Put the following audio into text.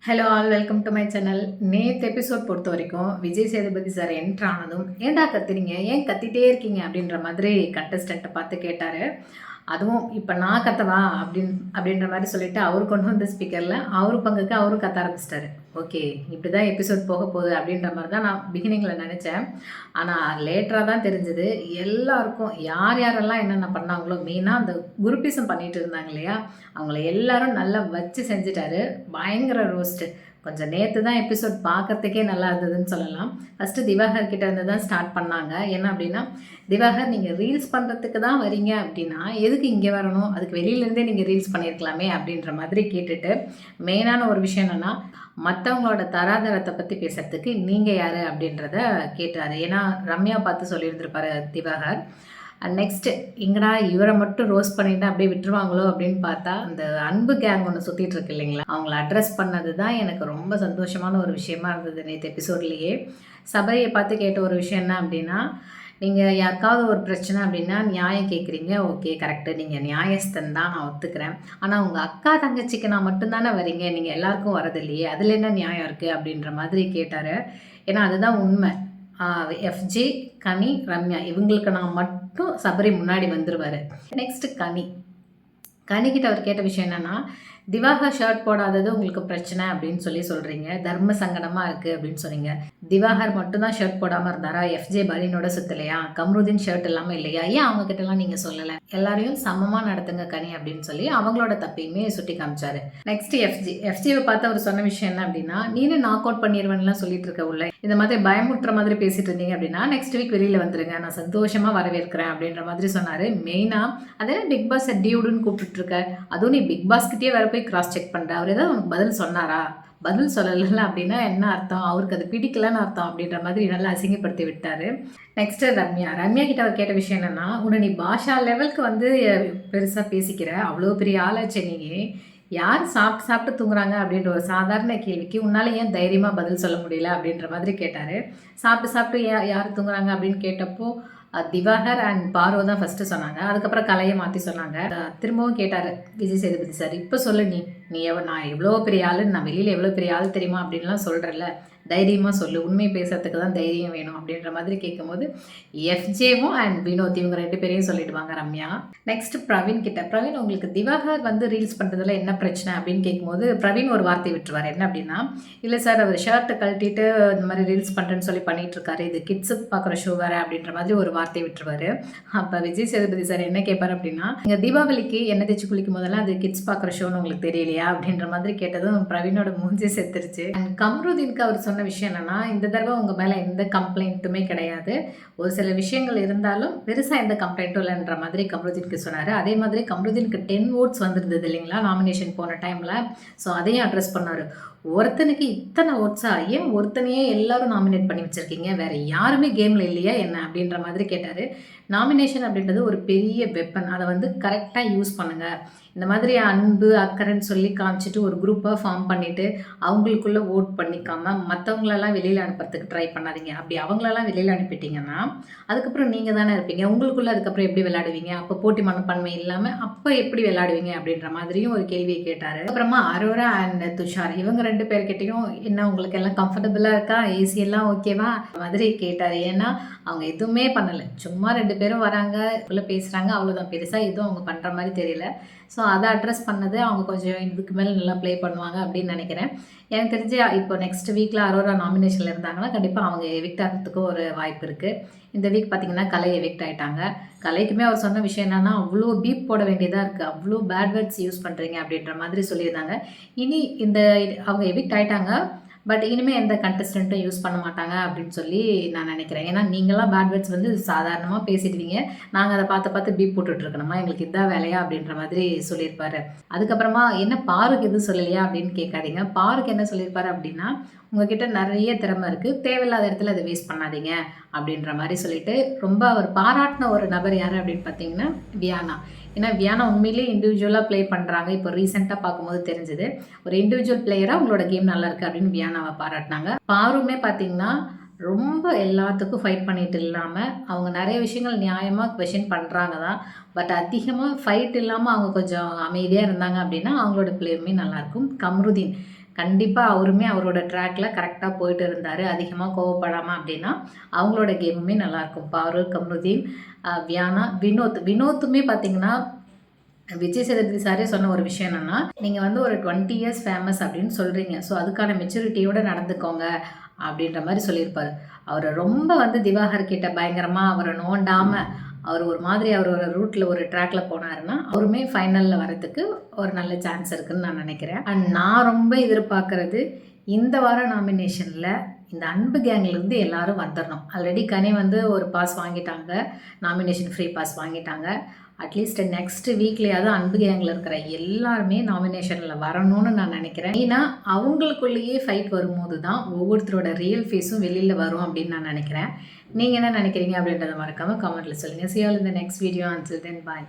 Hello all welcome to my channel. நேற்று episode பொறுத்த வரைக்கும் விஜய் சேதுபதி சார் என்ட்ரு ஆனதும் ஏன்டா கத்துறீங்க, ஏன் கத்திட்டே இருக்கீங்க அப்படின்ற மாதிரி கண்டஸ்டண்ட்டை பார்த்து கேட்டார். அதுவும் இப்போ நான் கத்தவா அப்படின்ற மாதிரி சொல்லிட்டு அவர் கொண்டு வந்த ஸ்பீக்கரில் அவர் பங்குக்கு அவரும் கத்த ஆரம்பிச்சிட்டாரு. ஓகே, இப்படி தான் எபிசோட் போக போகுது அப்படின்ற மாதிரி தான் நான் பிகினிங்கில் நினச்சேன். ஆனால் லேட்டராக தான் தெரிஞ்சது எல்லாருக்கும் யார் யாரெல்லாம் என்னென்ன பண்ணாங்களோ, மெயினாக அந்த குருப்பிசம் பண்ணிட்டு இருந்தாங்க இல்லையா, அவங்கள எல்லாரும் நல்லா வச்சு செஞ்சுட்டாரு. பயங்கர ரோஸ்ட்டு. கொஞ்சம் நேற்று தான் எபிசோட் பார்க்கறதுக்கே நல்லா இருந்ததுன்னு சொல்லலாம். ஃபஸ்ட்டு திவாகர் கிட்ட இருந்து தான் ஸ்டார்ட் பண்ணாங்க. என்ன அப்படின்னா, திவாகர் நீங்கள் ரீல்ஸ் பண்ணுறதுக்கு தான் வரீங்க அப்படின்னா எதுக்கு இங்கே வரணும், அதுக்கு வெளியிலேருந்தே நீங்கள் ரீல்ஸ் பண்ணியிருக்கலாமே அப்படின்ற மாதிரி கேட்டுட்டு, மெயினான ஒரு விஷயம் என்னென்னா, மற்றவங்களோட தராதரத்தை பற்றி பேசுகிறதுக்கு நீங்கள் யார் அப்படின்றத கேட்டார். ஏன்னா ரம்யா பார்த்து சொல்லியிருந்திருப்பாரு திவாகர். நெக்ஸ்ட்டு இங்கடா இவரை மட்டும் ரோஸ் பண்ணிட்டு அப்படியே விட்டுருவாங்களோ அப்படின்னு பார்த்தா, அந்த அன்பு கேங் ஒன்று சுற்றிட்டு இருக்கு இல்லைங்களா, அவங்கள அட்ரஸ் பண்ணது தான் எனக்கு ரொம்ப சந்தோஷமான ஒரு விஷயமா இருந்தது நேற்று எபிசோட்லேயே. சபரியை பார்த்து கேட்ட ஒரு விஷயம் என்ன அப்படின்னா, நீங்கள் யாருக்காவது ஒரு பிரச்சனை அப்படின்னா நியாயம் கேட்குறீங்க, ஓகே கரெக்டு, நீங்கள் நியாயஸ்தன் தான், நான் ஒத்துக்கிறேன். ஆனால் உங்கள் அக்கா தங்கச்சிக்கு நான் மட்டும்தானே வரீங்க, நீங்கள் எல்லாருக்கும் வரதில்லையே, அதில் என்ன நியாயம் இருக்குது அப்படின்ற மாதிரி கேட்டார். ஏன்னா அதுதான் உண்மை. எஃப்ஜே, கனி, ரம்யா இவங்களுக்கு நான் மட்டும் சபரி முன்னாடி வந்துடுவார். நெக்ஸ்ட்டு கனிக்கிட்ட அவர் கேட்ட விஷயம் என்னென்னா, திவாகர் ஷர்ட் போடாதது உங்களுக்கு பிரச்சனை அப்படின்னு சொல்கிறீங்க, தர்ம சங்கடமாக இருக்குது அப்படின்னு சொன்னீங்க. திவாகர் மட்டும்தான் ஷர்ட் போடாமல் இருந்தாரா, எஃப்ஜே பலீனோட சுற்றலையா, கம்ருதீன் ஷர்ட் இல்லாமல் இல்லையா, ஏன் அவங்கக்கிட்டலாம் நீங்கள் சொல்லலை, எல்லாரையும் சமமாக நடத்துங்க கனி அப்படின்னு சொல்லி அவங்களோட தப்பையுமே சுட்டி காமிச்சாரு. நெக்ஸ்ட் எஃப்ஜேவை பார்த்து அவர் சொன்ன விஷயம் என்ன அப்படின்னா, நீனு நாக் அவுட் பண்ணிடுவேன்லாம் சொல்லிட்டு இருக்க உள்ள, இந்த மாதிரி பயமுற்ற மாதிரி பேசிட்டு இருந்தீங்க அப்படின்னா நெக்ஸ்ட் வீக் வெளியில் வந்துருங்க, நான் சந்தோஷமாக வரவேற்கிறேன் அப்படின்ற மாதிரி சொன்னார். மெயினாக அதே பிக் பாஸ் டியூடுன்னு கூப்பிட்டுருக்க, அதுவும் நீ பிக் பாஸ்கிட்டே வேற போய் கிராஸ் செக் பண்ணுற, அவர் ஏதாவது உனக்கு பதில் சொன்னாரா, பதில் சொல்லலை அப்படின்னா என்ன அர்த்தம், அவருக்கு அது பிடிக்கலன்னு அர்த்தம் அப்படின்ற மாதிரி நல்லா அசிங்கப்படுத்தி விட்டார். நெக்ஸ்ட்டு ரம்யா கிட்ட அவர் கேட்ட விஷயம் என்னென்னா, உன்னை நீ பாஷா லெவலுக்கு வந்து பெருசாக பேசிக்கிற, அவ்வளோ பெரிய ஆளாச்சு, நீ யார் சாப்பிட்டு தூங்குறாங்க அப்படின்ற ஒரு சாதாரண கேள்விக்கு உன்னால் ஏன் தைரியமாக பதில் சொல்ல முடியல அப்படின்ற மாதிரி கேட்டார். சாப்பிட்டு யார் தூங்குறாங்க அப்படின்னு கேட்டப்போ திவாகர் அண்ட் பார்வ தான் ஃபஸ்ட்டு சொன்னாங்க. அதுக்கப்புறம் கலையை மாற்றி சொன்னாங்க. திரும்பவும் கேட்டார் விஜய் சேதுபதி சார், இப்போ சொல்லு, நீ நான் எவ்வளோ பெரிய ஆள், நான் வெளியில் எவ்வளோ பெரிய ஆள் தெரியுமா அப்படின்லாம் சொல்கிறல்ல, தைரியமாக சொல்லு, உண்மை பேசுறதுக்கு தான் தைரியம் வேணும் அப்படின்ற மாதிரி கேட்கும்போது எஃப்ஜேவும் அண்ட் வினோத் இவங்க 2 பேரையும் சொல்லிடுவாங்க ரம்யா. நெக்ஸ்ட் பிரவீன் கிட்ட, பிரவீன் உங்களுக்கு திவாகர் வந்து ரீல்ஸ் பண்ணுறதுல என்ன பிரச்சனை அப்படின்னு கேட்கும்போது பிரவீன் ஒரு வார்த்தை விட்டுருவார். என்ன அப்படின்னா, இல்லை சார் அவர் ஷர்ட்டை கழட்டிட்டு இந்த மாதிரி ரீல்ஸ் பண்ணுறேன்னு சொல்லி பண்ணிட்டு இருக்காரு, இது கிட்ஸுக்கு பார்க்குற ஷோ வேறு அப்படின்ற மாதிரி ஒரு வார்த்தை விட்டுருவார். அப்போ விஜய் சேதுபதி சார் என்ன கேட்பார் அப்படின்னா, நீங்கள் தீபாவளிக்கு எண்ணெய் தேய்ச்சி குளிக்கும் போதெல்லாம் அது கிட்ஸ் பார்க்குற ஷோன்னு உங்களுக்கு தெரியலையா அப்படின்ற மாதிரி கேட்டதும் பிரவீனோட மூஞ்சி செத்துருச்சு. அண்ட் கம்ருதீனுக்கு அவர் சொன்ன விஷயம் என்னன்னா, இந்த தடவை உங்கள் மேலே எந்த கம்ப்ளைண்ட்டுமே கிடையாது, ஒரு சில விஷயங்கள் இருந்தாலும் பெருசாக எந்த கம்ப்ளைண்ட்டும் இல்லைன்ற மாதிரி கம்ருதீனுக்கு சொன்னார். அதே மாதிரி கம்ருதீனுக்கு 10 votes வந்திருந்தது இல்லைங்களா நாமினேஷன் போன டைமில், ஸோ அதையும் அட்ரஸ் பண்ணார். ஒருத்தனுக்கு இத்தனை ஓட்ஸா, ஏன் ஒருத்தனையே எல்லாரும் நாமினேட் பண்ணி வச்சுருக்கீங்க, வேறு யாருமே கேமில் இல்லையா என்ன அப்படின்ற மாதிரி கேட்டார். நாமினேஷன் அப்படின்றது ஒரு பெரிய வெப்பன், அதை வந்து கரெக்டாக யூஸ் பண்ணுங்கள். இந்த மாதிரி அன்பு அக்கறைன்னு சொல்லி காமிச்சிட்டு ஒரு குரூப்பாக ஃபார்ம் பண்ணிவிட்டு அவங்களுக்குள்ளே ஓட் பண்ணிக்காமல் மற்றவங்களெல்லாம் வெளியில் அனுப்புறதுக்கு ட்ரை பண்ணாதீங்க. அப்படி அவங்களெல்லாம் வெளியில் அனுப்பிட்டீங்கன்னா அதுக்கப்புறம் நீங்கள் தானே இருப்பீங்க, உங்களுக்குள்ளே அதுக்கப்புறம் எப்படி விளையாடுவீங்க, அப்போ போட்டி மனப்பான்மை இல்லாமல் அப்போ எப்படி விளையாடுவீங்க அப்படின்ற மாதிரியும் ஒரு கேள்வியை கேட்டார். அப்புறமா அரோரா அண்ட் துஷார் இவங்க 2 பேர்கிட்டையும் என்ன உங்களுக்கு எல்லாம் கம்ஃபர்டபுளாக இருக்கா, ஏசி எல்லாம் ஓகேவா மாதிரி கேட்டார். ஏன்னா அவங்க எதுவுமே பண்ணலை, சும்மா 2 பேரும் வராங்க உள்ள பேசுகிறாங்க, அவ்வளோதான், பெருசாக எதுவும் அவங்க பண்ணுற மாதிரி தெரியல. ஸோ அதை அட்ரஸ் பண்ணது அவங்க கொஞ்சம் இதுக்கு மேலே நல்லா ப்ளே பண்ணுவாங்க அப்படின்னு நினைக்கிறேன். எனக்கு தெரிஞ்சு இப்போ நெக்ஸ்ட் வீக்கில் அரோரா நாமினேஷனில் இருந்தாங்கன்னா கண்டிப்பாக அவங்க எவிக்ட் ஆகிறதுக்கு ஒரு வாய்ப்பு இருக்குது. இந்த வீக் பார்த்திங்கன்னா கலை எவிக்ட் ஆகிட்டாங்க. கலைக்குமே அவர் சொன்ன விஷயம் என்னென்னா, அவ்வளோ பீப் போட வேண்டியதாக இருக்குது, அவ்வளோ பேட் வேர்ட்ஸ் யூஸ் பண்ணுறீங்க அப்படின்ற மாதிரி சொல்லியிருந்தாங்க. இனி அவங்க எவிக்ட் ஆகிட்டாங்க, பட் இனிமேல் எந்த கண்டஸ்டண்ட்டும் யூஸ் பண்ண மாட்டாங்க அப்படின்னு சொல்லி நான் நினைக்கிறேன். ஏன்னா நீங்களாம் பேட் வேர்ட்ஸ் வந்து சாதாரணமாக பேசிடுவீங்க, நாங்கள் அதை பார்த்து பீப் போட்டுட்ருக்கணுமா, எங்களுக்கு இதான் வேலையா அப்படின்ற மாதிரி சொல்லியிருப்பாரு. அதுக்கப்புறமா என்ன பாருக்கு எதுவும் சொல்லலையா அப்படின்னு கேட்காதீங்க. பாருக்கு என்ன சொல்லியிருப்பாரு அப்படின்னா, உங்ககிட்ட நிறைய திறமை இருக்குது, தேவையில்லாத இடத்துல அதை வேஸ்ட் பண்ணாதீங்க அப்படின்ற மாதிரி சொல்லிட்டு ரொம்ப அவர் பாராட்டின ஒரு நபர் யார் அப்படின்னு பார்த்தீங்கன்னா வியானா. ஏன்னா வியானா உண்மையிலேயே இண்டிவிஜுவலாக ப்ளே பண்ணுறாங்க. இப்போ ரீசெண்டாக பார்க்கும்போது தெரிஞ்சது, ஒரு இண்டிவிஜுவல் பிளேயராக உங்களோட கேம் நல்லா இருக்குது அப்படின்னு வியானாவை பாராட்டினாங்க. பாருமே பார்த்தீங்கன்னா ரொம்ப எல்லாத்துக்கும் ஃபைட் பண்ணிட்டு இல்லாமல் அவங்க நிறைய விஷயங்கள் நியாயமாக கொஷின் பண்ணுறாங்க தான், பட் அதிகமாக ஃபைட் இல்லாமல் அவங்க கொஞ்சம் அமைதியாக இருந்தாங்க அப்படின்னா அவங்களோட பிளேயுமே நல்லாயிருக்கும். கண்டிப்பாக அவருமே அவரோட ட்ராக்கில் கரெக்டாக போயிட்டு இருந்தார். அதிகமாக கோவப்படாமல் அப்படின்னா அவங்களோட கேமுமே நல்லாயிருக்கும். பாரு, கம்ருதீன், வியானா, வினோத்துமே பார்த்தீங்கன்னா விஜய் சேதுபதி சாரே சொன்ன ஒரு விஷயம் என்னென்னா, நீங்கள் வந்து ஒரு 20 இயர்ஸ் ஃபேமஸ் அப்படின்னு சொல்கிறீங்க. ஸோ அதுக்கான மெச்சூரிட்டியோடு நடந்துக்கோங்க அப்படின்ற மாதிரி சொல்லியிருப்பார். அவர் ரொம்ப வந்து திவாகர் கிட்ட பயங்கரமாக அவரை நோண்டாமல் அவர் ஒரு மாதிரி அவர் ஒரு ரூட்டில் ஒரு ட்ராக்ல போனாருன்னா அவருமே ஃபைனலில் வரதுக்கு ஒரு நல்ல சான்ஸ் இருக்குதுன்னு நான் நினைக்கிறேன். அண்ட் நான் ரொம்ப எதிர்பார்க்குறது இந்த வார நாமினேஷனில் இந்த அன்பு கேங்லேருந்து எல்லாரும் வந்துடணும். ஆல்ரெடி கனி வந்து ஒரு பாஸ் வாங்கிட்டாங்க, நாமினேஷன் ஃப்ரீ பாஸ் வாங்கிட்டாங்க. அட்லீஸ்ட் நெக்ஸ்ட் வீக்லேயாவது அன்பு கேங்கில் இருக்கிற எல்லாருமே நாமினேஷனில் வரணும்னு நான் நினைக்கிறேன். ஏன்னா அவங்களுக்குள்ளேயே ஃபைட் வரும்போது தான் ஒவ்வொருத்தரோட ரியல் ஃபேஸும் வெளியில் வரும் அப்படின்னு நான் நினைக்கிறேன். நீங்கள் என்ன நினைக்கிறீங்க அப்படின்றத மறக்காமல் கமெண்ட்டில் சொல்லுங்கள். See you all in the next video. Until then, bye.